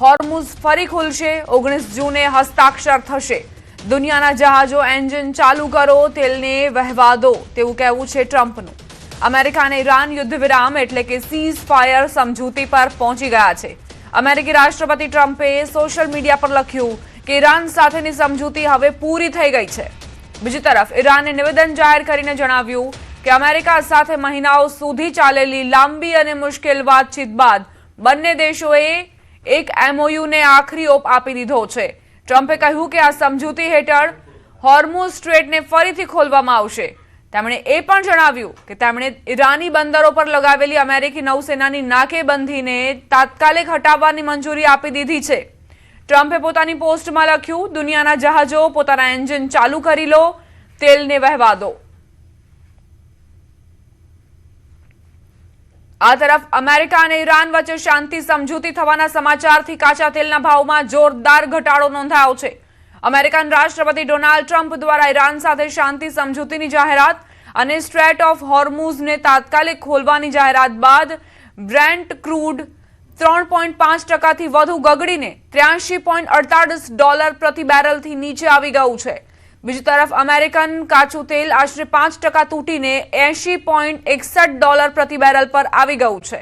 હોર્મુઝ ફરી ખુલશે, 19 જૂને હસ્તાક્ષર થશે. દુનિયાના જહાજો એન્જિન ચાલુ કરો, તેલને વહેવા દો તેવું કહેવું છે ટ્રમ્પનું. અમેરિકા અને ઈરાન યુદ્ધ વિરામ એટલે કે સીઝ ફાયર સમજૂતી પર પહોંચી ગયા છે. અમેરિકી રાષ્ટ્રપતિ ટ્રમ્પે સોશિયલ મીડિયા પર લખ્યું કે ઈરાન સાથેની સમજૂતી હવે પૂરી થઈ ગઈ છે. બીજી તરફ ઈરાને નિવેદન જાહેર કરીને જણાવ્યું કે અમેરિકા સાથે મહિનાઓ સુધી ચાલેલી લાંબી અને મુશ્કેલ વાતચીત બાદ બંને દેશોએ એક એમઓયુને આખરી ઓપ આપી દીધો છે. ટ્રમ્પે કહ્યું કે આ સમજૂતી હેઠળ હોર્મુઝ સ્ટ્રેટને ફરીથી ખોલવામાં આવશે. તેમણે એ પણ જણાવ્યું કે તેમણે ઈરાની બંદરો પર લગાવેલી અમેરિકી નૌસેનાની નાકેબંધીને તાત્કાલિક હટાવવાની મંજૂરી આપી દીધી છે. ટ્રમ્પે પોતાની પોસ્ટમાં લખ્યું, દુનિયાના જહાજો પોતાના એન્જિન ચાલુ કરી લો, તેલને વહેવા દો. આ તરફ અમેરિકા અને ઈરાન વચ્ચે શાંતિ સમજૂતી થવાના સમાચારથી કાચા તેલના ભાવમાં જોરદાર ઘટાડો નોંધાયો છે. અમેરિકન રાષ્ટ્રપતિ ડોનાલ્ડ ટ્રમ્પ દ્વારા ઈરાન સાથે શાંતિ સમજૂતીની જાહેરાત અને સ્ટ્રેટ ઓફ હોર્મુઝને તાત્કાલિક ખોલવાની જાહેરાત બાદ બ્રેન્ટ ક્રૂડ 3.5% વધુ ગગડીને $83.48 પ્રતિ બેરલથી નીચે આવી ગયું છે. બીજી તરફ અમેરિકન કાચું તેલ આશરે 5% તૂટીને $80.61 પ્રતિ બેરલ પર આવી ગયું છે.